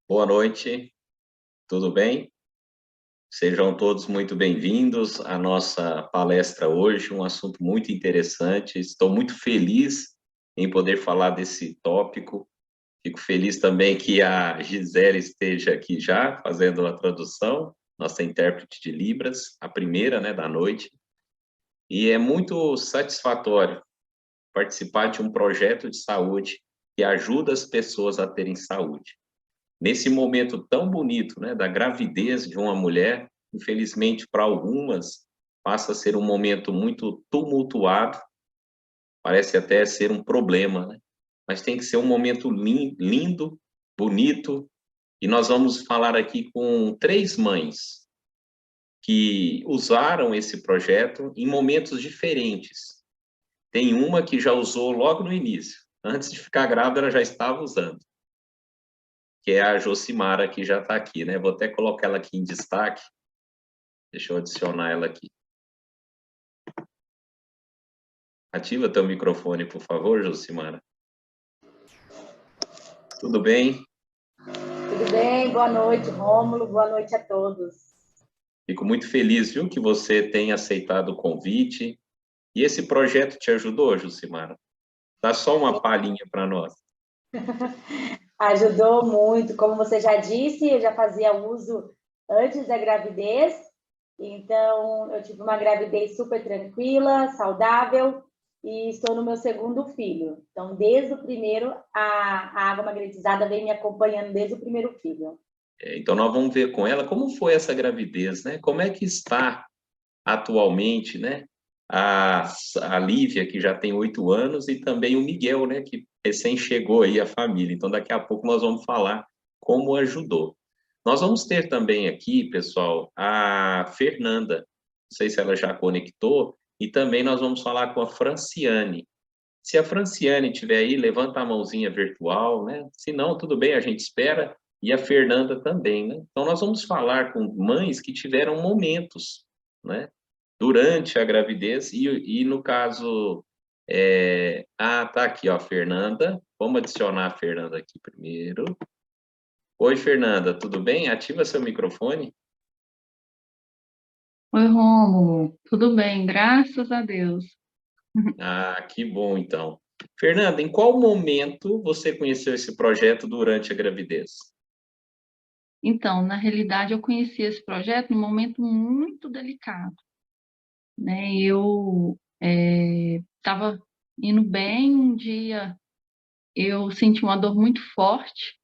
Boa noite, tudo bem? Sejam todos muito bem-vindos à nossa palestra hoje, um assunto muito interessante. Estou muito feliz em poder falar desse tópico. Fico feliz também que a Gisele esteja aqui já fazendo a tradução, nossa intérprete de Libras, a primeira, né, da noite. E é muito satisfatório participar de um projeto de saúde que ajuda as pessoas a terem saúde. Nesse momento tão bonito, né, da gravidez de uma mulher, infelizmente para algumas passa a ser um momento muito tumultuado, parece até ser um problema, né? Mas tem que ser um momento lindo, bonito, e nós vamos falar aqui com 3 mães que usaram esse projeto em momentos diferentes. Tem uma que já usou logo no início, antes de ficar grávida ela já estava usando, que é a Josimara, que já está aqui, né? Vou até colocar ela aqui em destaque. Deixa eu adicionar ela aqui. Ativa teu microfone, por favor, Josimara. Tudo bem? Tudo bem? Boa noite, Rômulo. Boa noite a todos. Fico muito feliz, viu, que você tenha aceitado o convite. E esse projeto te ajudou, Josimara? Dá só uma palhinha para nós. Ajudou muito. Como você já disse, eu já fazia uso antes da gravidez. Então, eu tive uma gravidez super tranquila, saudável, e estou no meu segundo filho. Então, desde o primeiro, a água magnetizada vem me acompanhando desde o primeiro filho. Então, nós vamos ver com ela como foi essa gravidez, né? Como é que está atualmente, né? A Lívia, que já tem 8 anos, e também o Miguel, né? Que recém chegou aí a família. Então, daqui a pouco nós vamos falar como ajudou. Nós vamos ter também aqui, pessoal, a Fernanda. Não sei se ela já conectou. E também nós vamos falar com a Franciane. Se a Franciane estiver aí, levanta a mãozinha virtual, né? Se não, tudo bem, a gente espera. E a Fernanda também, né? Então, nós vamos falar com mães que tiveram momentos, né? Durante a gravidez e no caso... tá aqui, ó, a Fernanda. Vamos adicionar a Fernanda aqui primeiro. Oi, Fernanda, tudo bem? Ativa seu microfone. Oi, Rômulo. Tudo bem, graças a Deus. Ah, que bom, então. Fernanda, em qual momento você conheceu esse projeto durante a gravidez? Então, na realidade, eu conheci esse projeto num momento muito delicado, né? Eu estava indo bem, um dia eu senti uma dor muito forte,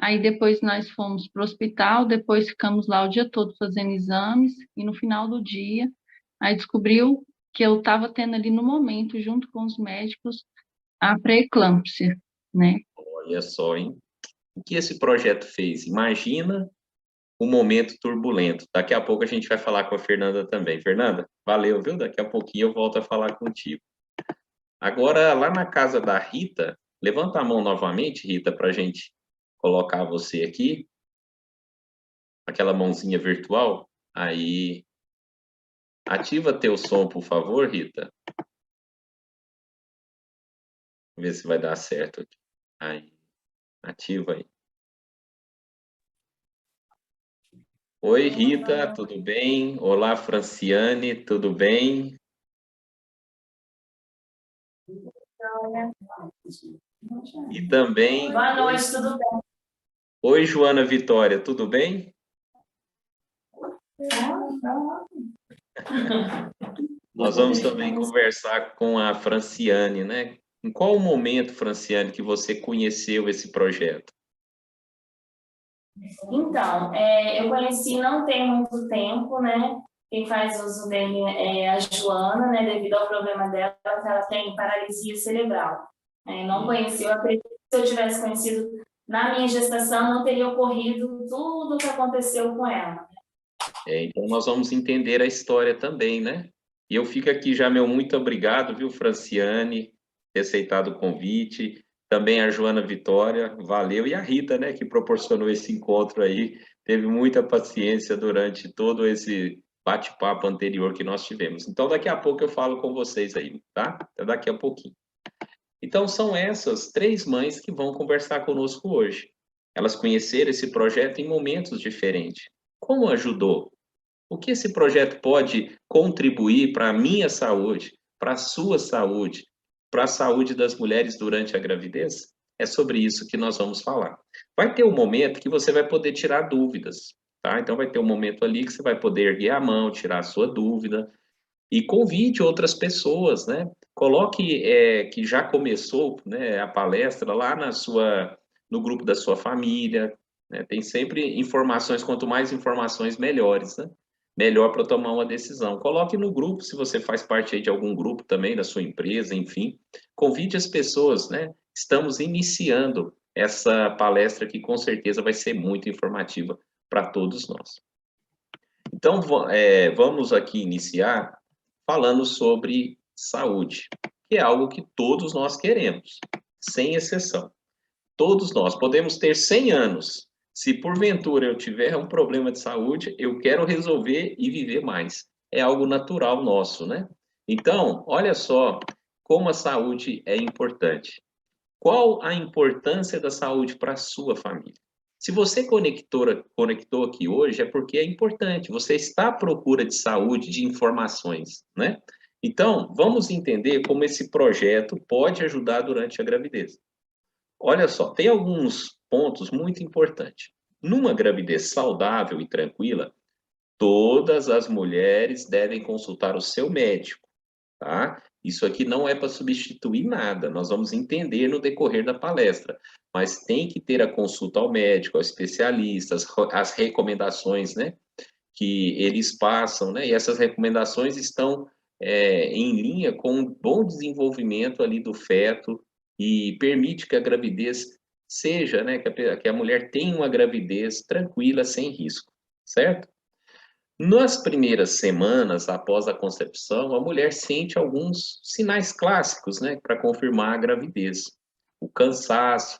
aí depois nós fomos para o hospital, depois ficamos lá o dia todo fazendo exames, e no final do dia, aí descobriu que eu estava tendo ali no momento, junto com os médicos, a pré-eclâmpsia, né? Olha só, hein? O que esse projeto fez? Imagina um momento turbulento. Daqui a pouco a gente vai falar com a Fernanda também. Fernanda, valeu, viu? Daqui a pouquinho eu volto a falar contigo. Agora, lá na casa da Rita, levanta a mão novamente, Rita, para a gente colocar você aqui. Aquela mãozinha virtual. Aí, ativa teu som, por favor, Rita. Vamos ver se vai dar certo aqui. Aí, ativa aí. Oi, Rita, tudo bem? Olá, Franciane, tudo bem? E também, Boa noite, tudo bem? oi, Joana Vitória, tudo bem? Nós vamos também conversar com a Franciane, né? Em qual momento, Franciane, que você conheceu esse projeto? Então, eu conheci não tem muito tempo, né? Quem faz uso dele é a Joana, né? Devido ao problema dela, que ela tem paralisia cerebral. Não conheci, eu acredito que se eu tivesse conhecido na minha gestação, não teria ocorrido tudo o que aconteceu com ela. Então, nós vamos entender a história também, né? E eu fico aqui já, meu muito obrigado, viu, Franciane, ter aceitado o convite. Também a Joana Vitória, valeu. E a Rita, né, que proporcionou esse encontro aí, teve muita paciência durante todo esse bate-papo anterior que nós tivemos. Então, daqui a pouco eu falo com vocês aí, tá? Até daqui a pouquinho. Então, são essas 3 mães que vão conversar conosco hoje. elas conheceram esse projeto em momentos diferentes. Como ajudou? O que esse projeto pode contribuir para a minha saúde, para a sua saúde, para a saúde das mulheres durante a gravidez? É sobre isso que nós vamos falar. Vai ter um momento que você vai poder tirar dúvidas, tá? Então vai ter um momento ali que você vai poder erguer a mão, tirar a sua dúvida e convide outras pessoas, né? Coloque que já começou, né, a palestra lá no grupo da sua família, né? Tem sempre informações, quanto mais informações, melhores, né? Melhor para tomar uma decisão. Coloque no grupo, se você faz parte aí de algum grupo também, da sua empresa, enfim. Convide as pessoas, né? Estamos iniciando essa palestra que com certeza vai ser muito informativa para todos nós. Então, vamos aqui iniciar falando sobre saúde, que é algo que todos nós queremos, sem exceção. Todos nós podemos ter 100 anos. Se porventura eu tiver um problema de saúde, eu quero resolver e viver mais. É algo natural nosso, né? Então, olha só como a saúde é importante. Qual a importância da saúde para a sua família? Se você conectou aqui hoje, é porque é importante. Você está à procura de saúde, de informações, né? Então, vamos entender como esse projeto pode ajudar durante a gravidez. Olha só, tem alguns pontos muito importantes. Numa gravidez saudável e tranquila, todas as mulheres devem consultar o seu médico, tá? Isso aqui não é para substituir nada, nós vamos entender no decorrer da palestra, mas tem que ter a consulta ao médico, ao especialista, as recomendações, né, que eles passam, né, e essas recomendações estão em linha com um bom desenvolvimento ali do feto e permite que a gravidez seja, né, que a mulher tenha uma gravidez tranquila, sem risco, certo? Nas primeiras semanas após a concepção, a mulher sente alguns sinais clássicos, né, para confirmar a gravidez. O cansaço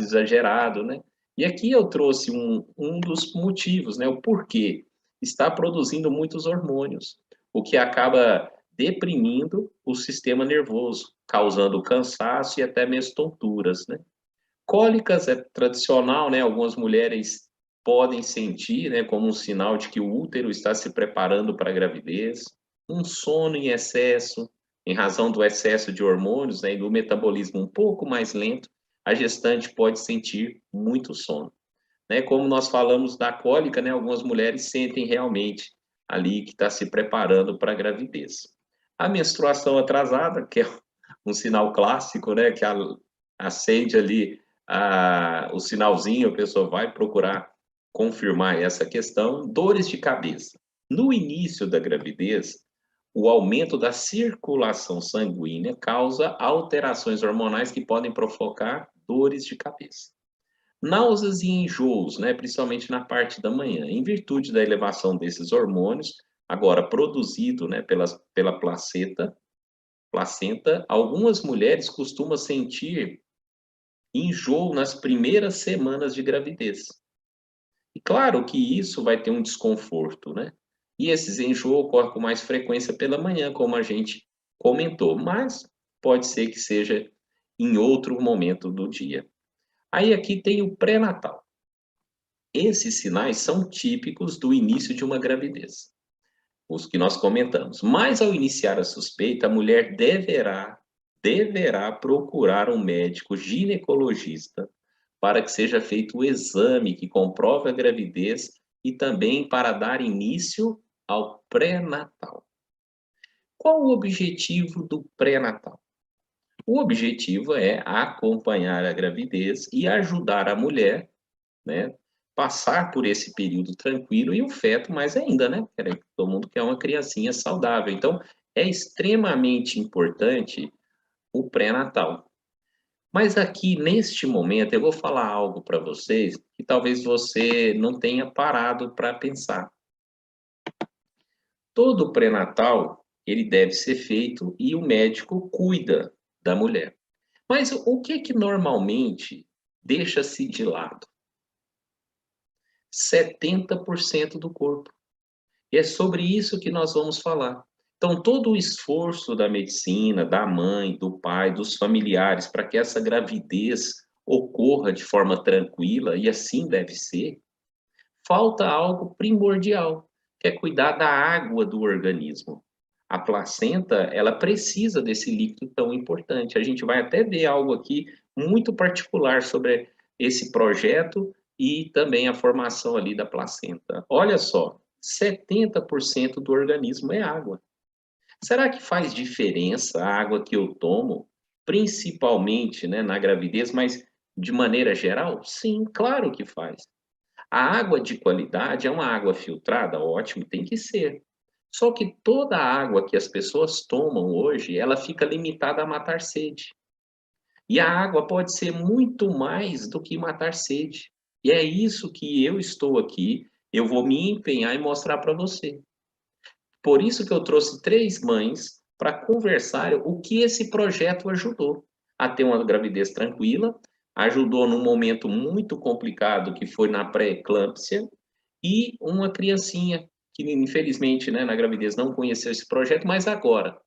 exagerado, né? E aqui eu trouxe um dos motivos, né, o porquê. Está produzindo muitos hormônios, o que acaba deprimindo o sistema nervoso, causando cansaço e até mesmo tonturas, né? Cólicas é tradicional, né? Algumas mulheres podem sentir, né, como um sinal de que o útero está se preparando para a gravidez. Um sono em excesso, em razão do excesso de hormônios, né, e do metabolismo um pouco mais lento, a gestante pode sentir muito sono. Né? Como nós falamos da cólica, né, algumas mulheres sentem realmente ali que está se preparando para a gravidez. A menstruação atrasada, que é um sinal clássico, né, que acende ali o sinalzinho, a pessoa vai procurar confirmar essa questão. Dores de cabeça. No início da gravidez, o aumento da circulação sanguínea causa alterações hormonais que podem provocar dores de cabeça. Náuseas e enjoos, né, principalmente na parte da manhã, em virtude da elevação desses hormônios, agora produzido, né, pela placenta, algumas mulheres costumam sentir enjoo nas primeiras semanas de gravidez. E claro que isso vai ter um desconforto, né? E esses enjoos ocorrem com mais frequência pela manhã, como a gente comentou, mas pode ser que seja em outro momento do dia. Aí aqui tem o pré-natal. Esses sinais são típicos do início de uma gravidez, os que nós comentamos. Mas ao iniciar a suspeita, a mulher deverá procurar um médico ginecologista para que seja feito o exame que comprove a gravidez e também para dar início ao pré-natal. Qual o objetivo do pré-natal? O objetivo é acompanhar a gravidez e ajudar a mulher, né, passar por esse período tranquilo e o feto mais ainda, né? Todo mundo quer uma criancinha saudável. Então, é extremamente importante o pré-natal. Mas aqui, neste momento, eu vou falar algo para vocês que talvez você não tenha parado para pensar. Todo pré-natal, ele deve ser feito e o médico cuida da mulher. Mas o que normalmente deixa-se de lado? 70% do corpo. E é sobre isso que nós vamos falar. Então, todo o esforço da medicina, da mãe, do pai, dos familiares, para que essa gravidez ocorra de forma tranquila, e assim deve ser, falta algo primordial, que é cuidar da água do organismo. A placenta, ela precisa desse líquido tão importante. A gente vai até ver algo aqui muito particular sobre esse projeto e também a formação ali da placenta. Olha só, 70% do organismo é água. Será que faz diferença a água que eu tomo, principalmente, né, na gravidez, mas de maneira geral? Sim, claro que faz. A água de qualidade é uma água filtrada? Ótimo, tem que ser. Só que toda a água que as pessoas tomam hoje, ela fica limitada a matar sede. E a água pode ser muito mais do que matar sede. E é isso que eu estou aqui, eu vou me empenhar e mostrar para você. Por isso que eu trouxe 3 mães para conversar o que esse projeto ajudou a ter uma gravidez tranquila, ajudou num momento muito complicado que foi na pré-eclâmpsia, e uma criancinha que infelizmente, né, na gravidez não conheceu esse projeto, mas agora,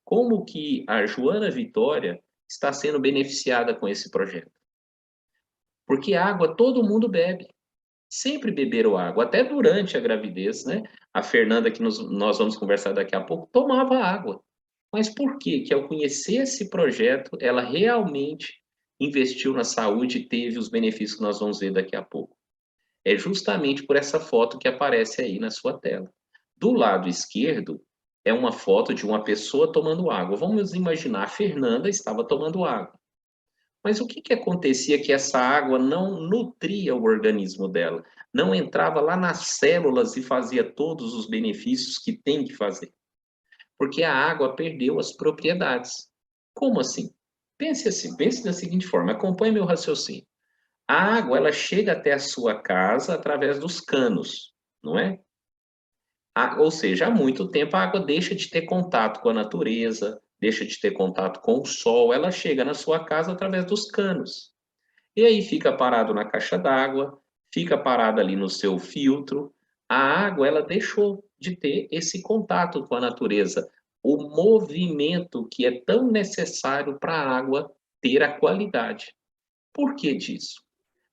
como que a Joana Vitória está sendo beneficiada com esse projeto? Porque água todo mundo bebe. Sempre beberam água, até durante a gravidez, né? A Fernanda, que nós vamos conversar daqui a pouco, tomava água. Mas por quê? Que ao conhecer esse projeto, ela realmente investiu na saúde e teve os benefícios que nós vamos ver daqui a pouco. É justamente por essa foto que aparece aí na sua tela. Do lado esquerdo, é uma foto de uma pessoa tomando água. Vamos imaginar, a Fernanda estava tomando água. Mas o que que acontecia que essa água não nutria o organismo dela? Não entrava lá nas células e fazia todos os benefícios que tem que fazer. Porque a água perdeu as propriedades. Como assim? Pense assim, pense da seguinte forma, acompanhe meu raciocínio. A água, ela chega até a sua casa através dos canos, não é? Ou seja, há muito tempo a água deixa de ter contato com a natureza, deixa de ter contato com o sol, ela chega na sua casa através dos canos. E aí fica parado na caixa d'água, fica parado ali no seu filtro. A água, ela deixou de ter esse contato com a natureza, o movimento que é tão necessário para a água ter a qualidade. Por que disso?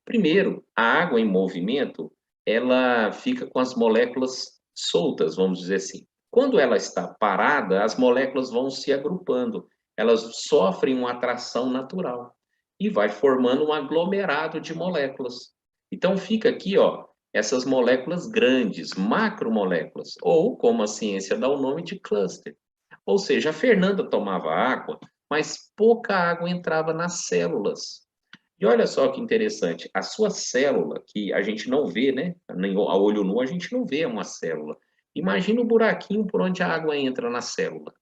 Primeiro, a água em movimento, ela fica com as moléculas soltas, vamos dizer assim. Quando ela está parada, as moléculas vão se agrupando, elas sofrem uma atração natural e vai formando um aglomerado de moléculas. Então fica aqui, ó, essas moléculas grandes, macromoléculas, ou como a ciência dá o nome de cluster. Ou seja, a Fernanda tomava água, mas pouca água entrava nas células. E olha só que interessante, a sua célula, que a gente não vê, né? A olho nu a gente não vê uma célula. Imagina o buraquinho por onde a água entra na célula.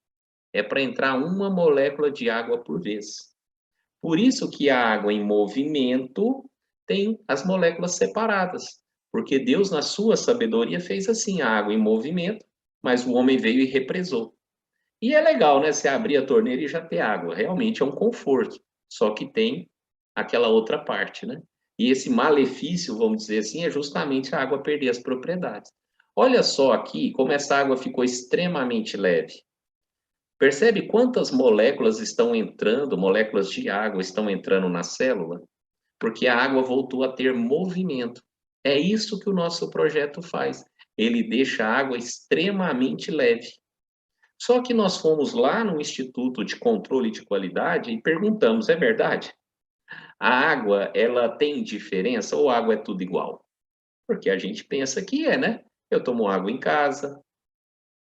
É para entrar uma molécula de água por vez. Por isso que a água em movimento tem as moléculas separadas. Porque Deus, na sua sabedoria, fez assim, a água em movimento, mas o homem veio e represou. E é legal, né? Você abrir a torneira e já ter água. Realmente é um conforto. Só que tem aquela outra parte, né? E esse malefício, vamos dizer assim, é justamente a água perder as propriedades. Olha só aqui como essa água ficou extremamente leve. Percebe quantas moléculas estão entrando, moléculas de água estão entrando na célula? Porque a água voltou a ter movimento. É isso que o nosso projeto faz. Ele deixa a água extremamente leve. Só que nós fomos lá no Instituto de Controle de Qualidade e perguntamos, é verdade? A água, ela tem diferença ou a água é tudo igual? Porque a gente pensa que é, né? Eu tomo água em casa,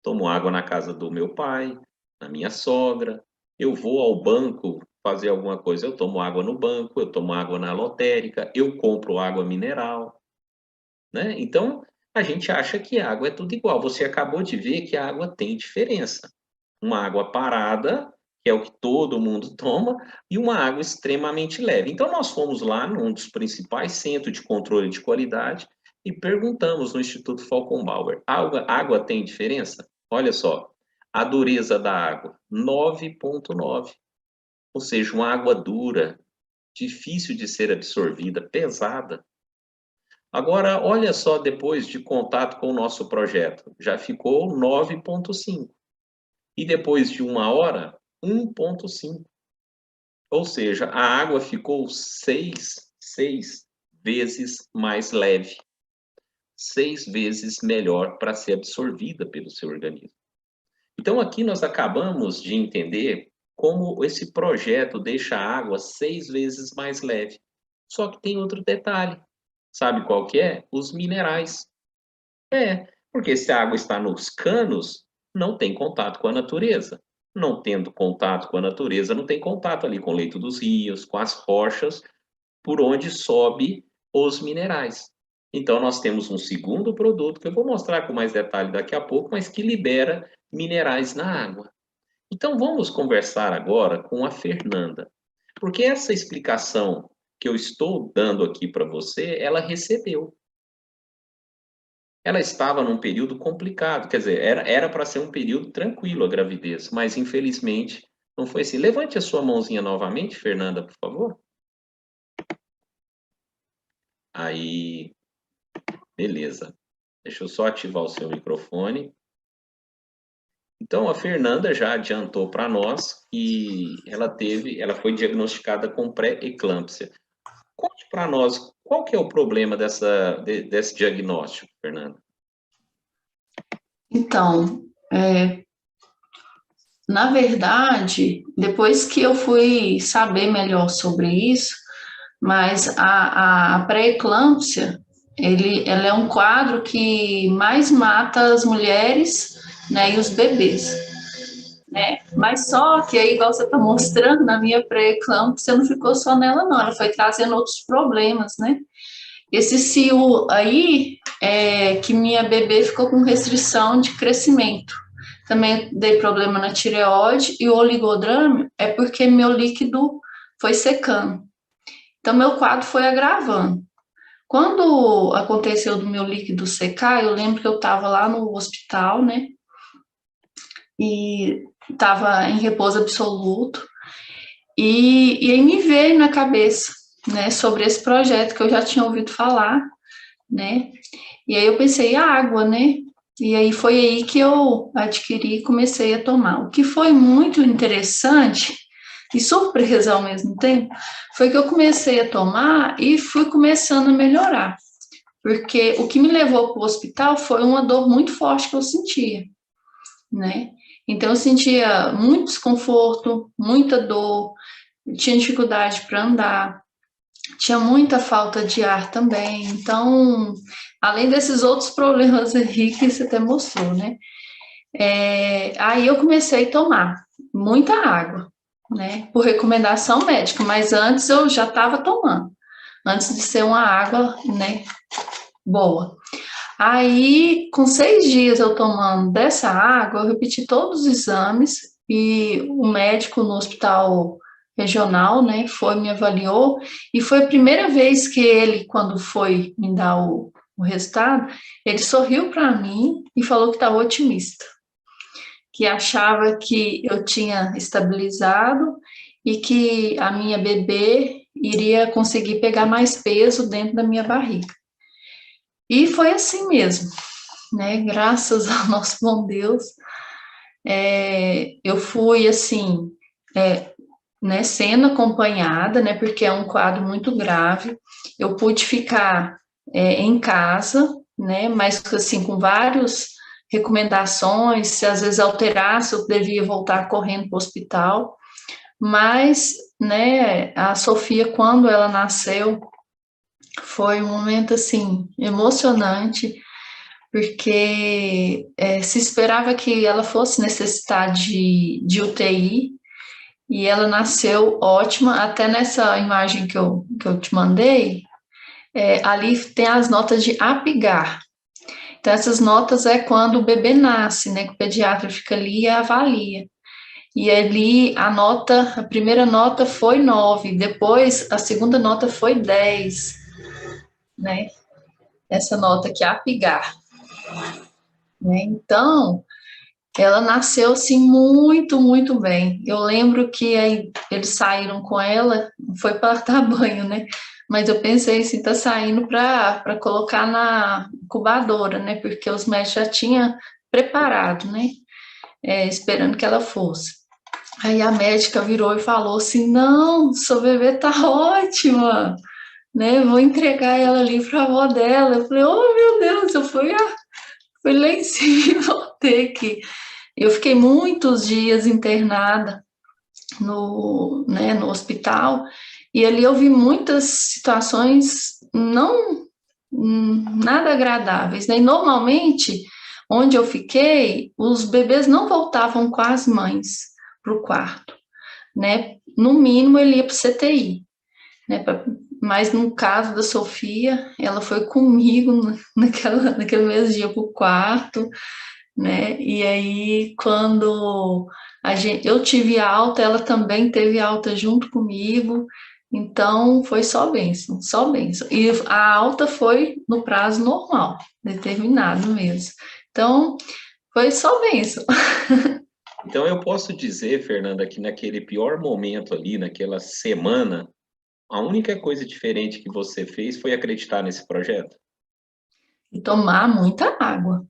tomo água na casa do meu pai, na minha sogra, eu vou ao banco fazer alguma coisa, eu tomo água no banco, eu tomo água na lotérica, eu compro água mineral, né? Então, a gente acha que a água é tudo igual. Você acabou de ver que a água tem diferença. Uma água parada, que é o que todo mundo toma, e uma água extremamente leve. Então, nós fomos lá num dos principais centros de controle de qualidade e perguntamos no Instituto Falcon-Bauer: água tem diferença? Olha só, a dureza da água, 9,9. Ou seja, uma água dura, difícil de ser absorvida, pesada. Agora, olha só, depois de contato com o nosso projeto, já ficou 9,5. E depois de 1 hora, 1,5. Ou seja, a água ficou seis vezes mais leve, 6 vezes melhor para ser absorvida pelo seu organismo. Então, aqui nós acabamos de entender como esse projeto deixa a água 6 vezes mais leve. Só que tem outro detalhe. Sabe qual que é? Os minerais. Porque se a água está nos canos, não tem contato com a natureza. Não tendo contato com a natureza, não tem contato ali com o leito dos rios, com as rochas, por onde sobe os minerais. Então, nós temos um segundo produto, que eu vou mostrar com mais detalhe daqui a pouco, mas que libera minerais na água. Então, vamos conversar agora com a Fernanda, porque essa explicação que eu estou dando aqui para você, ela recebeu. Ela estava num período complicado, quer dizer, era para ser um período tranquilo a gravidez, mas infelizmente não foi assim. Levante a sua mãozinha novamente, Fernanda, por favor. Aí, beleza. Deixa eu só ativar o seu microfone. Então, a Fernanda já adiantou para nós que ela foi diagnosticada com pré-eclâmpsia. Conte para nós qual que é o problema desse diagnóstico, Fernanda. Então, na verdade, depois que eu fui saber melhor sobre isso, mas a pré-eclâmpsia, ela é um quadro que mais mata as mulheres, né, e os bebês, né? Mas só que aí, igual você está mostrando, na minha pré-eclâmpsia não ficou só nela, não, ela foi trazendo outros problemas, né? Esse cio aí é que minha bebê ficou com restrição de crescimento. Também dei problema na tireoide e o oligodrame é porque meu líquido foi secando. Então, meu quadro foi agravando. Quando aconteceu do meu líquido secar, eu lembro que eu estava lá no hospital, né? E estava em repouso absoluto. E aí me veio na cabeça, né, sobre esse projeto que eu já tinha ouvido falar, né? E aí eu pensei, água, né? E aí foi aí que eu adquiri e comecei a tomar. O que foi muito interessante e surpresa ao mesmo tempo, foi que eu comecei a tomar e fui começando a melhorar. Porque o que me levou para o hospital foi uma dor muito forte que eu sentia, né? Então eu sentia muito desconforto, muita dor, tinha dificuldade para andar, tinha muita falta de ar também. Então, além desses outros problemas aí que você até mostrou, né? Aí eu comecei a tomar muita água, né? Por recomendação médica, mas antes eu já estava tomando, antes de ser uma água, né? Boa. Aí, com 6 dias eu tomando dessa água, eu repeti todos os exames e o médico no hospital regional, né, me avaliou e foi a primeira vez que ele, quando foi me dar o resultado, ele sorriu para mim e falou que estava otimista, que achava que eu tinha estabilizado e que a minha bebê iria conseguir pegar mais peso dentro da minha barriga. E foi assim mesmo, né? Graças ao nosso bom Deus, eu fui assim, né, sendo acompanhada, né? Porque é um quadro muito grave. Eu pude ficar em casa, né? Mas assim, com várias recomendações, se às vezes alterasse, eu devia voltar correndo para o hospital. Mas, né, a Sofia, quando ela nasceu, foi um momento, assim, emocionante, porque se esperava que ela fosse necessitar de UTI, e ela nasceu ótima, até nessa imagem que eu te mandei, ali tem as notas de APGAR. Então, essas notas é quando o bebê nasce, né, que o pediatra fica ali e avalia. E ali a primeira nota foi 9, depois a segunda nota foi 10, né? Essa nota aqui, APGAR. Né? Então, ela nasceu assim muito, muito bem. Eu lembro que aí eles saíram com ela, foi para dar banho, né? Mas eu pensei assim, tá saindo para colocar na incubadora, né? Porque os médicos já tinham preparado, né? Esperando que ela fosse. Aí a médica virou e falou assim, não, sua bebê tá ótima, né? Vou entregar ela ali para a avó dela. Eu falei, oh meu Deus, fui lá em cima e voltei aqui. Eu fiquei muitos dias internada no hospital, e ali eu vi muitas situações não nada agradáveis, né? E normalmente, onde eu fiquei, os bebês não voltavam com as mães para o quarto, né? No mínimo, ele ia para o CTI, né? Mas no caso da Sofia, ela foi comigo naquele mesmo dia para o quarto, né? E aí, quando eu tive alta, ela também teve alta junto comigo, então foi só bênção, só bênção. E a alta foi no prazo normal, determinado mesmo. Então, foi só bênção. Então, eu posso dizer, Fernanda, que naquele pior momento ali, naquela semana, a única coisa diferente que você fez foi acreditar nesse projeto? E tomar muita água.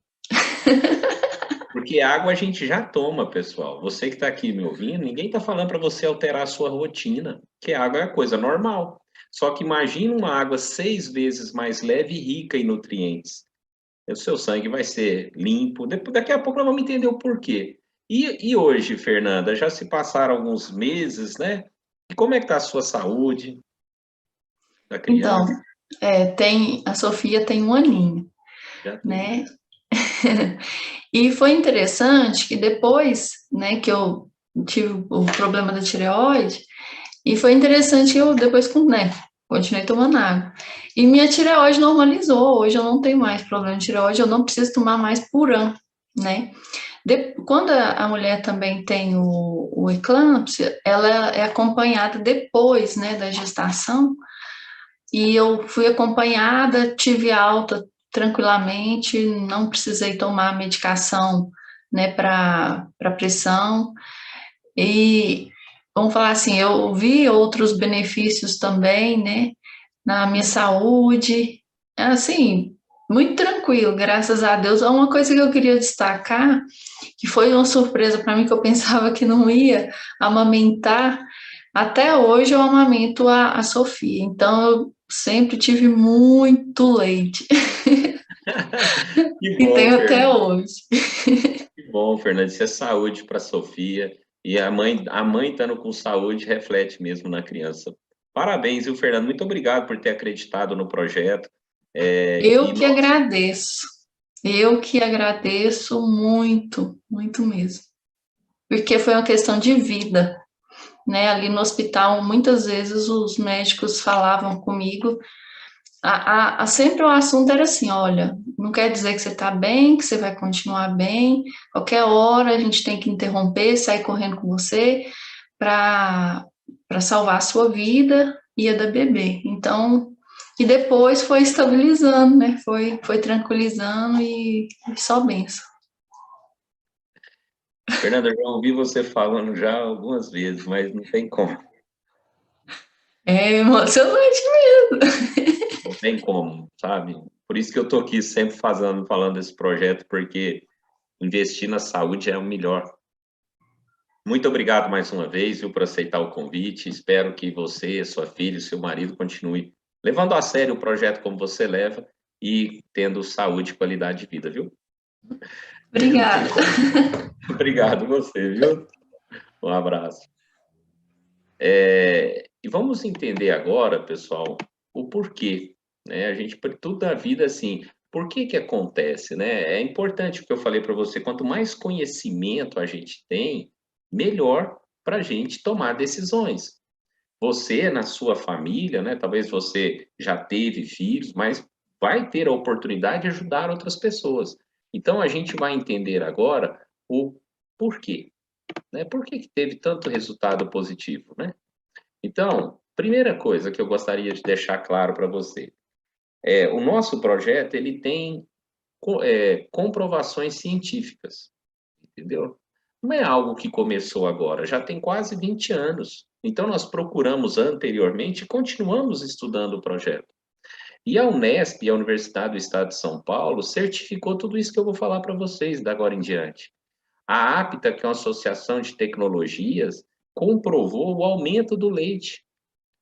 Porque água a gente já toma, pessoal. Você que está aqui me ouvindo, ninguém está falando para você alterar a sua rotina, que água é coisa normal. Só que imagina uma água 6 vezes mais leve e rica em nutrientes. O seu sangue vai ser limpo. Daqui a pouco nós vamos entender o porquê. E hoje, Fernanda, já se passaram alguns meses, né? E como é que está a sua saúde da Então, criança? a Sofia tem 1 aninho, Já tem. né? E foi interessante que depois, né, que eu tive o problema da tireoide, e foi interessante que eu depois, né, continuei tomando água. E minha tireoide normalizou, hoje eu não tenho mais problema de tireoide, eu não preciso tomar mais Puran, né? Quando a mulher também tem o eclâmpsia, ela é acompanhada depois, né, da gestação, e eu fui acompanhada, tive alta tranquilamente, não precisei tomar medicação, né, para pressão. E vamos falar assim, eu vi outros benefícios também, né, na minha saúde. Assim, muito tranquilo, graças a Deus. Uma coisa que eu queria destacar, que foi uma surpresa para mim, que eu pensava que não ia amamentar, até hoje eu amamento a Sofia, então eu sempre tive muito leite, Que e bom, tenho até Fernanda. hoje. Que bom, Fernanda. Isso é saúde para a Sofia. E a mãe estando com saúde reflete mesmo na criança. Parabéns, viu, Fernando? Muito obrigado por ter acreditado no projeto. Eu E que nós, agradeço, eu que agradeço muito, muito mesmo, porque foi uma questão de vida, né? Ali no hospital, muitas vezes os médicos falavam comigo, sempre o assunto era assim, olha, não quer dizer que você está bem, que você vai continuar bem, qualquer hora a gente tem que interromper, sair correndo com você para salvar a sua vida e a da bebê. Então, e depois foi estabilizando, né? Foi tranquilizando e só benção. Fernanda, eu já ouvi você falando já algumas vezes, mas não tem como. É emocionante mesmo. Não tem como, sabe? Por isso que eu estou aqui sempre falando desse projeto, porque investir na saúde é o melhor. Muito obrigado mais uma vez, viu, por aceitar o convite. Espero que você, sua filha e seu marido continuem levando a sério o projeto como você leva e tendo saúde e qualidade de vida, viu? Obrigada. Obrigado você, viu? Um abraço. E vamos entender agora, pessoal, o porquê, né? A gente, tudo na vida, assim, por que que acontece, né? É importante o que eu falei para você, quanto mais conhecimento a gente tem, melhor para a gente tomar decisões. Você, na sua família, né? Talvez você já teve filhos, mas vai ter a oportunidade de ajudar outras pessoas. Então, a gente vai entender agora o porquê, né? Por que que teve tanto resultado positivo, né? Então, primeira coisa que eu gostaria de deixar claro para você, o nosso projeto ele tem comprovações científicas, entendeu? Não é algo que começou agora, já tem quase 20 anos. Então, nós procuramos anteriormente e continuamos estudando o projeto. E a Unesp, a Universidade do Estado de São Paulo, certificou tudo isso que eu vou falar para vocês da agora em diante. A APTA, que é uma associação de tecnologias, comprovou o aumento do leite.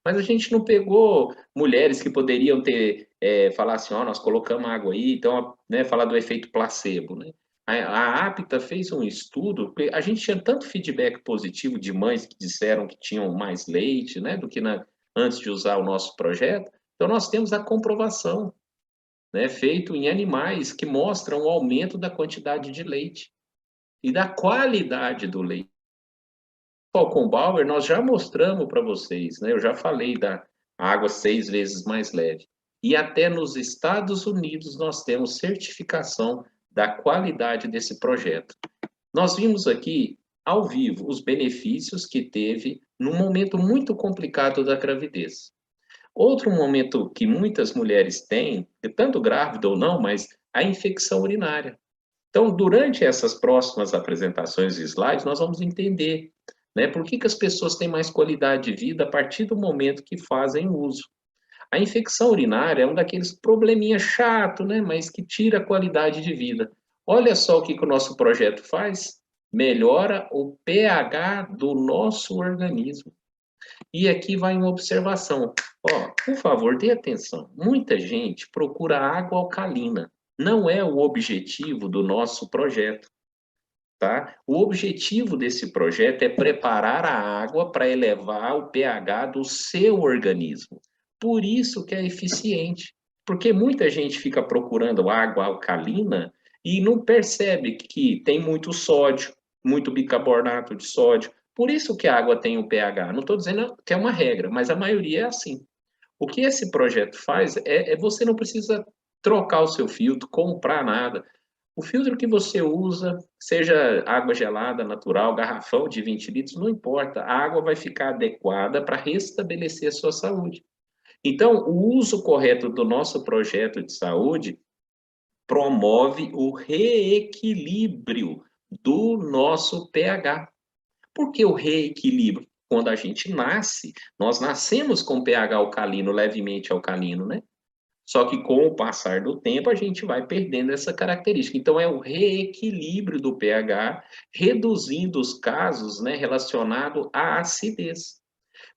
Mas a gente não pegou mulheres que poderiam ter, falar assim, ó, nós colocamos água aí, então, né, falar do efeito placebo, né? A APTA fez um estudo, porque a gente tinha tanto feedback positivo de mães que disseram que tinham mais leite, né, do que antes de usar o nosso projeto. Então, nós temos a comprovação, né, feito em animais que mostram o aumento da quantidade de leite e da qualidade do leite. Falcon Bauer, nós já mostramos para vocês, né? Eu já falei da água 6 vezes mais leve. E até nos Estados Unidos nós temos certificação da qualidade desse projeto. Nós vimos aqui, ao vivo, os benefícios que teve num momento muito complicado da gravidez. Outro momento que muitas mulheres têm, tanto grávida ou não, mas a infecção urinária. Então, durante essas próximas apresentações e slides, nós vamos entender, né, por que as pessoas têm mais qualidade de vida a partir do momento que fazem uso. A infecção urinária é um daqueles probleminha chato, né, mas que tira a qualidade de vida. Olha só o que o nosso projeto faz. Melhora o pH do nosso organismo. E aqui vai uma observação. Ó, por favor, dê atenção. Muita gente procura água alcalina. Não é o objetivo do nosso projeto, tá? O objetivo desse projeto é preparar a água para elevar o pH do seu organismo. Por isso que é eficiente. Porque muita gente fica procurando água alcalina e não percebe que tem muito sódio, muito bicarbonato de sódio. Por isso que a água tem o pH. Não estou dizendo que é uma regra, mas a maioria é assim. O que esse projeto faz você não precisa trocar o seu filtro, comprar nada. O filtro que você usa, seja água gelada, natural, garrafão de 20 litros, não importa. A água vai ficar adequada para restabelecer a sua saúde. Então, o uso correto do nosso projeto de saúde promove o reequilíbrio do nosso pH. Por que o reequilíbrio? Quando a gente nasce, nós nascemos com pH alcalino, levemente alcalino, né? Só que com o passar do tempo, a gente vai perdendo essa característica. Então, é o reequilíbrio do pH, reduzindo os casos, né, relacionados à acidez.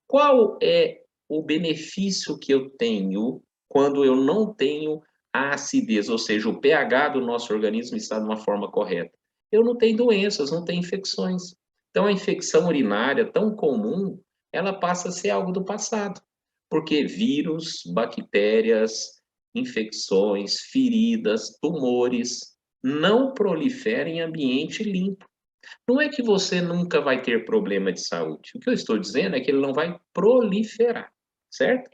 Qual é o benefício que eu tenho quando eu não tenho a acidez, ou seja, o pH do nosso organismo está de uma forma correta? Eu não tenho doenças, não tenho infecções. Então, a infecção urinária tão comum, ela passa a ser algo do passado, porque vírus, bactérias, infecções, feridas, tumores não proliferam em ambiente limpo. Não é que você nunca vai ter problema de saúde. O que eu estou dizendo é que ele não vai proliferar, certo?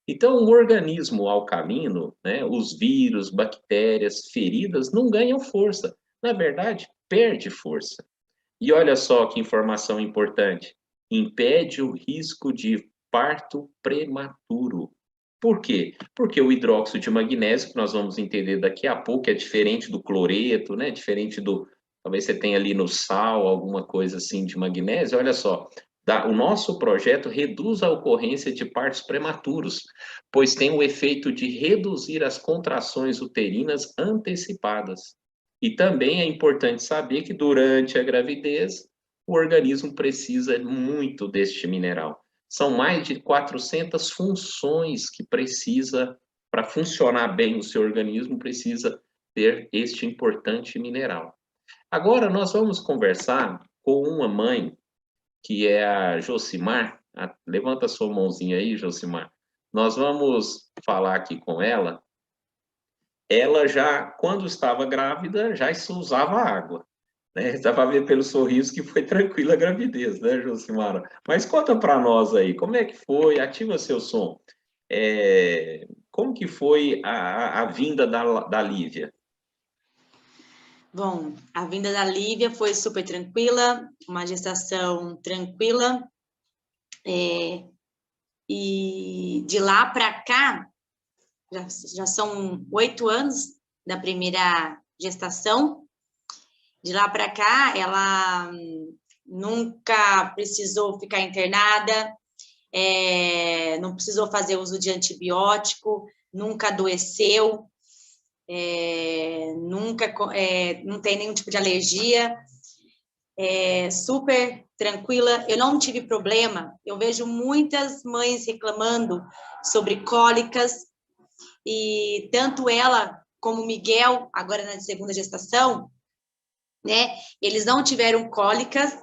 Então, o organismo alcalino, né, os vírus, bactérias, feridas, não ganham força. Na verdade, perde força. E olha só que informação importante. Impede o risco de parto prematuro. Por quê? Porque o hidróxido de magnésio, que nós vamos entender daqui a pouco, é diferente do cloreto, né? Diferente do... Talvez você tenha ali no sal, alguma coisa assim de magnésio. Olha só, o nosso projeto reduz a ocorrência de partos prematuros, pois tem o efeito de reduzir as contrações uterinas antecipadas. E também é importante saber que durante a gravidez, o organismo precisa muito deste mineral. São mais de 400 funções que precisa, para funcionar bem o seu organismo, precisa ter este importante mineral. Agora nós vamos conversar com uma mãe, que é a Josimar. Levanta a sua mãozinha aí, Josimar. Nós vamos falar aqui com ela. Ela já, quando estava grávida, já usava água. Né? Dá para ver pelo sorriso que foi tranquila a gravidez, né, Josimara? Mas conta para nós aí, como é que foi? Ativa seu som. Como que foi a vinda da Lívia? Bom, a vinda da Lívia foi super tranquila, uma gestação tranquila. E de lá para cá, já são 8 anos da primeira gestação. De lá para cá, ela nunca precisou ficar internada, não precisou fazer uso de antibiótico, nunca adoeceu, nunca não tem nenhum tipo de alergia. super tranquila, eu não tive problema. Eu vejo muitas mães reclamando sobre cólicas, e tanto ela como o Miguel, agora na segunda gestação, né, eles não tiveram cólicas.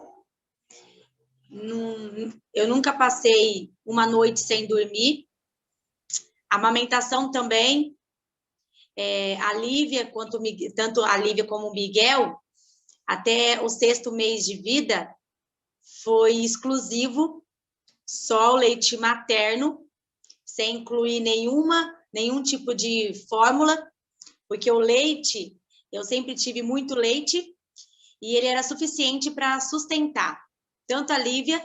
Eu nunca passei uma noite sem dormir. A amamentação também, a Lívia, tanto a Lívia como o Miguel, até o 6º mês de vida, foi exclusivo, só o leite materno, sem incluir nenhum tipo de fórmula, porque o leite, eu sempre tive muito leite, e ele era suficiente para sustentar tanto a Lívia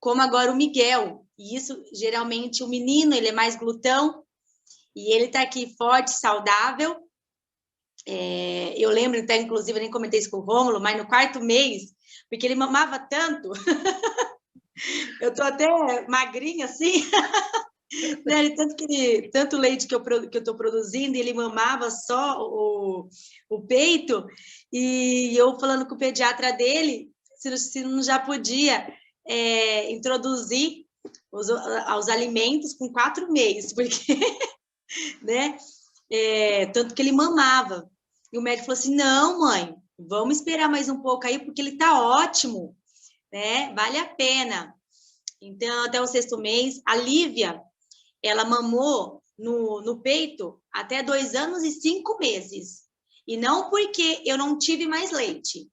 como agora o Miguel. E isso, geralmente, o menino, ele é mais glutão, e ele está aqui forte, saudável. Eu lembro, até, inclusive, eu nem comentei isso com o Rômulo, mas no 4º mês, porque ele mamava tanto, eu estou até magrinha, assim, né? Tanto leite que eu estou produzindo, ele mamava só o peito, e eu falando com o pediatra dele, se não já podia introduzir os alimentos com 4 meses, porque, né? Tanto que ele mamava. E o médico falou assim, não, mãe, vamos esperar mais um pouco aí, porque ele está ótimo, né? Vale a pena. Então, até o 6º mês, a Lívia, ela mamou no peito até 2 anos e 5 meses. E não porque eu não tive mais leite,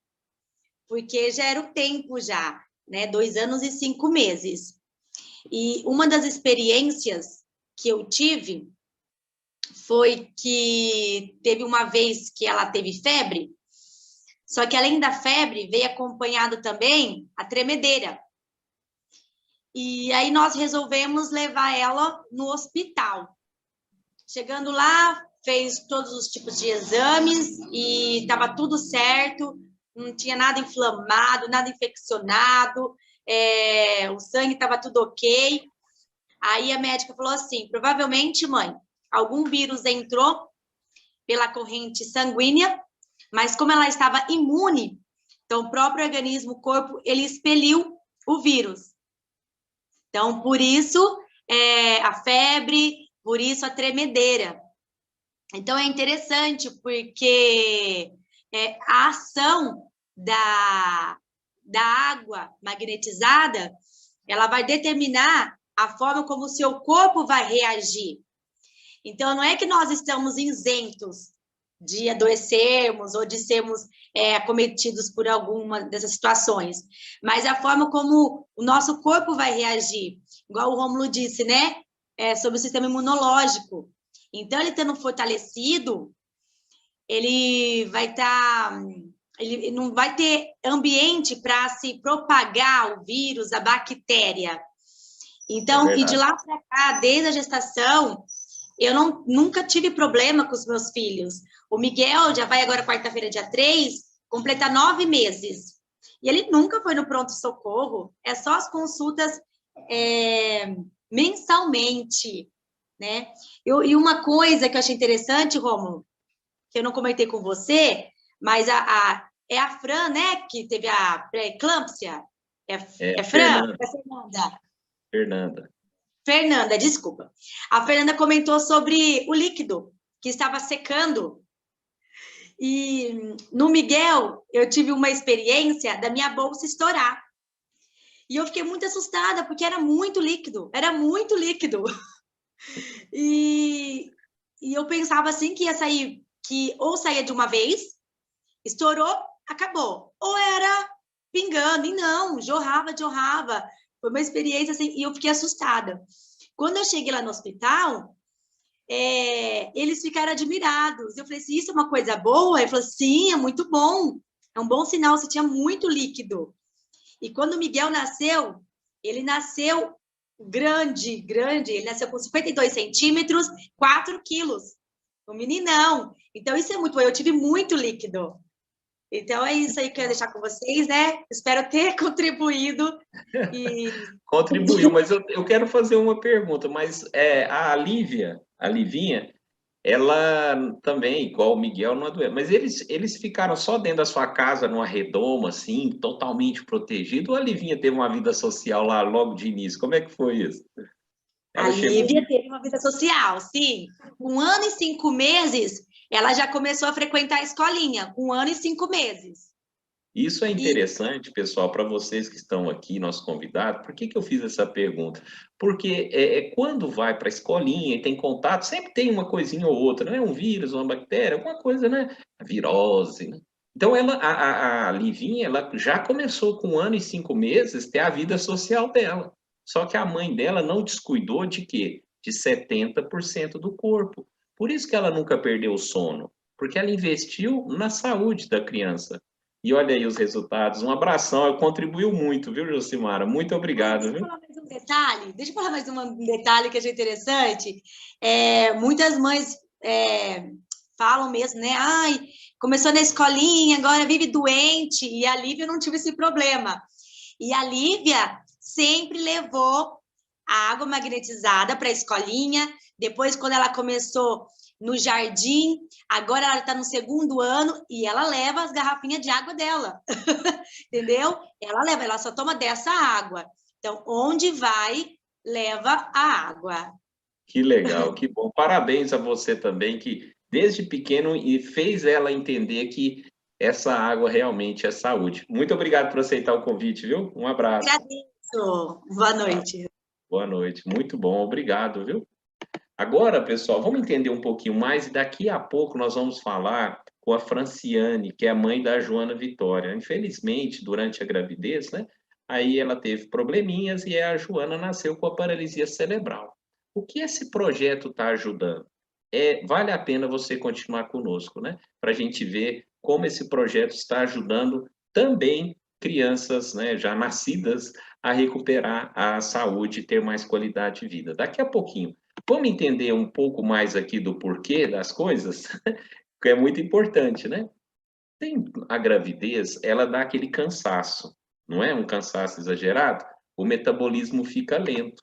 porque já era o tempo já, né? 2 anos e 5 meses. E uma das experiências que eu tive foi que teve uma vez que ela teve febre, só que além da febre, veio acompanhado também a tremedeira. E aí nós resolvemos levar ela no hospital. Chegando lá, fez todos os tipos de exames e estava tudo certo, não tinha nada inflamado, nada infeccionado, o sangue estava tudo ok. Aí a médica falou assim, provavelmente, mãe, algum vírus entrou pela corrente sanguínea, mas como ela estava imune, então o próprio organismo, o corpo, ele expeliu o vírus. Então, por isso, a febre, por isso a tremedeira. Então, é interessante, porque a ação da água magnetizada, ela vai determinar a forma como o seu corpo vai reagir. Então, não é que nós estamos isentos de adoecermos ou de sermos acometidos por alguma dessas situações, mas a forma como o nosso corpo vai reagir, igual o Rômulo disse, né? Sobre o sistema imunológico. Então, ele estando fortalecido, ele vai estar... ele não vai ter ambiente para se propagar o vírus, a bactéria. Então, e de lá para cá, desde a gestação, eu nunca tive problema com os meus filhos. O Miguel já vai agora, quarta-feira, dia 3, completar 9 meses. E ele nunca foi no pronto-socorro, é só as consultas mensalmente, né? E uma coisa que eu achei interessante, Rômulo, que eu não comentei com você, mas é a Fran, né, que teve a pré-eclâmpsia? Fran? Fernanda, desculpa. A Fernanda comentou sobre o líquido que estava secando. E no Miguel, eu tive uma experiência da minha bolsa estourar. E eu fiquei muito assustada, porque era muito líquido. E eu pensava assim que ia sair, que ou saía de uma vez, estourou, acabou. Ou era pingando, e não, jorrava. Foi uma experiência assim, e eu fiquei assustada. Quando eu cheguei lá no hospital, eles ficaram admirados. Eu falei assim, isso é uma coisa boa? Ele falou, sim, é muito bom. É um bom sinal, você tinha muito líquido. E quando o Miguel nasceu, ele nasceu grande. Ele nasceu com 52 centímetros, 4 quilos. Um meninão. Então, isso é muito bom. Eu tive muito líquido. Então, é isso aí que eu ia deixar com vocês, né? Espero ter contribuído. Contribuiu, mas eu quero fazer uma pergunta. Mas a Livinha, ela também, igual o Miguel, não adoece. Mas eles ficaram só dentro da sua casa, numa redoma, assim, totalmente protegido, ou a Livinha teve uma vida social lá logo de início? Como é que foi isso? A Ela chegou... Lívia teve uma vida social, sim. Com 1 ano e 5 meses, ela já começou a frequentar a escolinha, com 1 ano e 5 meses. Isso é E interessante, pessoal, para vocês que estão aqui, nosso convidado. Por que que eu fiz essa pergunta? Porque quando vai para a escolinha e tem contato, sempre tem uma coisinha ou outra, né? Um vírus, uma bactéria, alguma coisa, né? A virose, né? Então, a Livinha, ela já começou com 1 ano e 5 meses ter a vida social dela. Só que a mãe dela não descuidou de quê? De 70% do corpo. Por isso que ela nunca perdeu o sono, porque ela investiu na saúde da criança. E olha aí os resultados. Um abração, contribuiu muito, viu, Josimara? Muito obrigado, deixa eu viu? falar mais um detalhe. Deixa eu falar mais um detalhe que achei interessante. Muitas mães falam mesmo, né? Ai, começou na escolinha, agora vive doente. E a Lívia não tive esse problema. E a Lívia sempre levou a água magnetizada para a escolinha. Depois, quando ela começou no jardim, agora ela está no 2º ano e ela leva as garrafinhas de água dela, entendeu? Ela leva, ela só toma dessa água. Então, onde vai, leva a água. Que legal, que bom. Parabéns a você também, que desde pequeno e fez ela entender que essa água realmente é saúde. Muito obrigado por aceitar o convite, viu? Um abraço. Agradeço. Boa noite. Boa noite. Muito bom, obrigado, viu? Agora, pessoal, vamos entender um pouquinho mais e daqui a pouco nós vamos falar com a Franciane, que é a mãe da Joana Vitória. Infelizmente, durante a gravidez, né? Aí ela teve probleminhas e a Joana nasceu com a paralisia cerebral. O que esse projeto está ajudando? Vale a pena você continuar conosco, né? Para a gente ver como esse projeto está ajudando também crianças, né, já nascidas a recuperar a saúde e ter mais qualidade de vida. Daqui a pouquinho. Vamos entender um pouco mais aqui do porquê das coisas, que é muito importante, né? A gravidez, ela dá aquele cansaço, não é um cansaço exagerado? O metabolismo fica lento,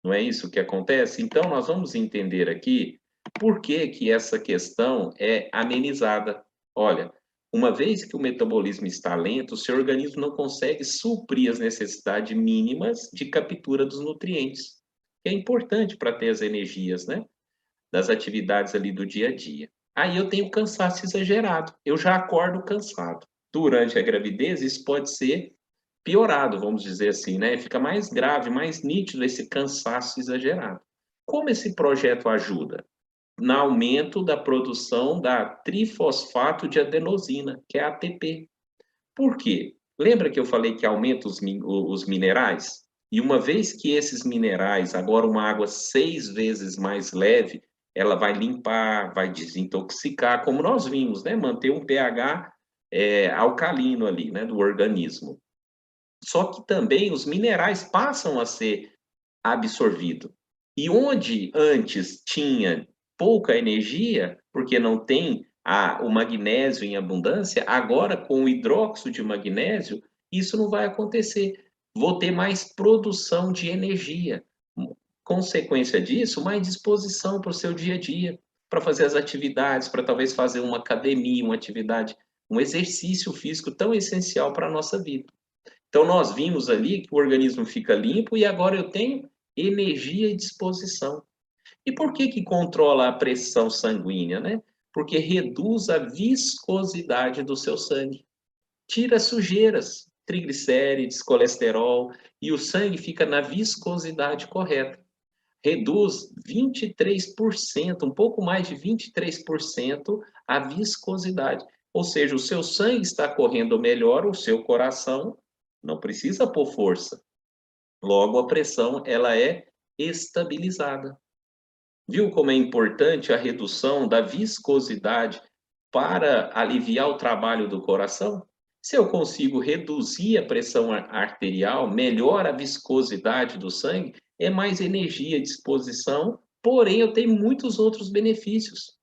não é isso que acontece? Então, nós vamos entender aqui por que que essa questão é amenizada. Olha, uma vez que o metabolismo está lento, o seu organismo não consegue suprir as necessidades mínimas de captura dos nutrientes, que é importante para ter as energias, né? Das atividades ali do dia a dia. Aí eu tenho cansaço exagerado, eu já acordo cansado. Durante a gravidez, isso pode ser piorado, vamos dizer assim, né? Fica mais grave, mais nítido esse cansaço exagerado. Como esse projeto ajuda? No aumento da produção da trifosfato de adenosina, que é a ATP. Por quê? Lembra que eu falei que aumenta os minerais? E uma vez que esses minerais, agora uma água 6 vezes mais leve, ela vai limpar, vai desintoxicar, como nós vimos, né? Manter um pH alcalino ali, né? Do organismo. Só que também os minerais passam a ser absorvidos. E onde antes tinha pouca energia, porque não tem o magnésio em abundância, agora com o hidróxido de magnésio, isso não vai acontecer. Vou ter mais produção de energia. Consequência disso, mais disposição para o seu dia a dia, para fazer as atividades, para talvez fazer uma academia, uma atividade, um exercício físico tão essencial para a nossa vida. Então, nós vimos ali que o organismo fica limpo e agora eu tenho energia e disposição. E por que que controla a pressão sanguínea, né? Porque reduz a viscosidade do seu sangue. Tira sujeiras, triglicérides, colesterol, e o sangue fica na viscosidade correta. Reduz 23%, um pouco mais de 23% a viscosidade. Ou seja, o seu sangue está correndo melhor, o seu coração não precisa pôr força. Logo, a pressão ela é estabilizada. Viu como é importante a redução da viscosidade para aliviar o trabalho do coração? Se eu consigo reduzir a pressão arterial, melhora a viscosidade do sangue, é mais energia à disposição, porém eu tenho muitos outros benefícios.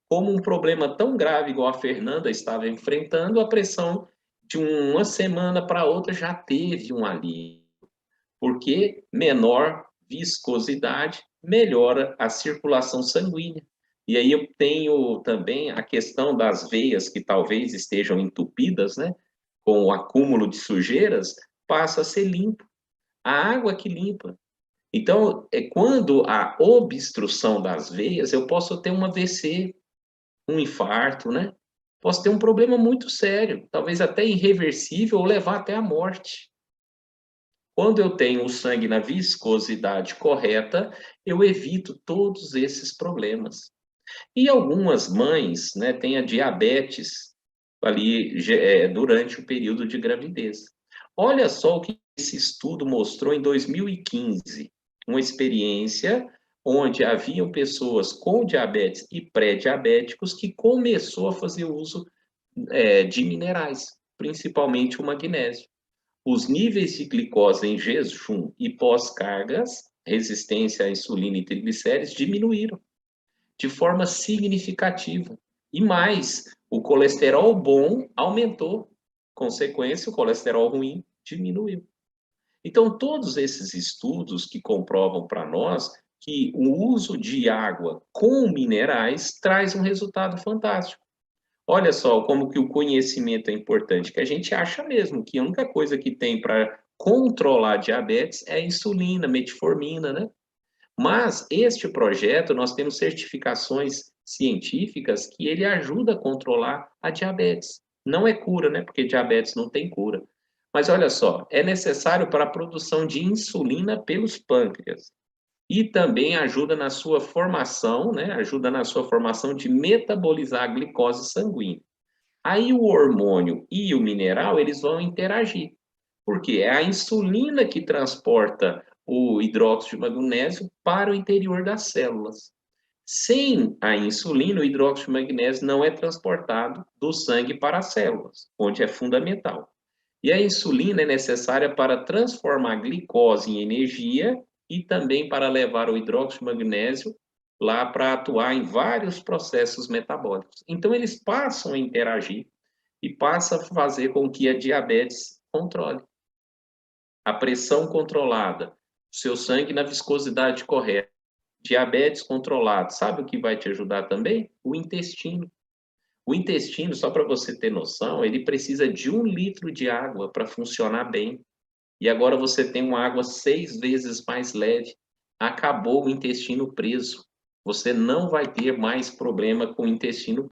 Como um problema tão grave igual a Fernanda estava enfrentando, a pressão de uma semana para outra já teve um alívio, porque menor viscosidade, melhora a circulação sanguínea. E aí eu tenho também a questão das veias que talvez estejam entupidas, né? Com o acúmulo de sujeiras, passa a ser limpo. A água que limpa. Então, quando há obstrução das veias, eu posso ter um AVC, um infarto, né? Posso ter um problema muito sério, talvez até irreversível, ou levar até a morte. Quando eu tenho o sangue na viscosidade correta, eu evito todos esses problemas. E algumas mães, né, têm a diabetes ali durante o período de gravidez. Olha só o que esse estudo mostrou em 2015, uma experiência onde haviam pessoas com diabetes e pré-diabéticos que começou a fazer uso de minerais, principalmente o magnésio. Os níveis de glicose em jejum e pós-cargas, resistência à insulina e triglicérides, diminuíram de forma significativa. E mais, o colesterol bom aumentou. Consequência, o colesterol ruim diminuiu. Então, todos esses estudos que comprovam para nós que o uso de água com minerais traz um resultado fantástico. Olha só como que o conhecimento é importante, que a gente acha mesmo que a única coisa que tem para controlar a diabetes é a insulina, metformina, né? Mas este projeto, nós temos certificações científicas que ele ajuda a controlar a diabetes. Não é cura, né? Porque diabetes não tem cura. Mas olha só, é necessário para a produção de insulina pelos pâncreas. E também ajuda na sua formação, né? Ajuda na sua formação de metabolizar a glicose sanguínea. Aí o hormônio e o mineral, eles vão interagir. Porque é a insulina que transporta o hidróxido de magnésio para o interior das células. Sem a insulina, o hidróxido de magnésio não é transportado do sangue para as células, onde é fundamental. E a insulina é necessária para transformar a glicose em energia e também para levar o hidróxido de magnésio lá para atuar em vários processos metabólicos. Então, eles passam a interagir e passa a fazer com que a diabetes controle. A pressão controlada, o seu sangue na viscosidade correta, diabetes controlado, sabe o que vai te ajudar também? O intestino. O intestino, só para você ter noção, ele precisa de 1 litro de água para funcionar bem. E agora você tem uma água 6 vezes mais leve. Acabou o intestino preso. Você não vai ter mais problema com o intestino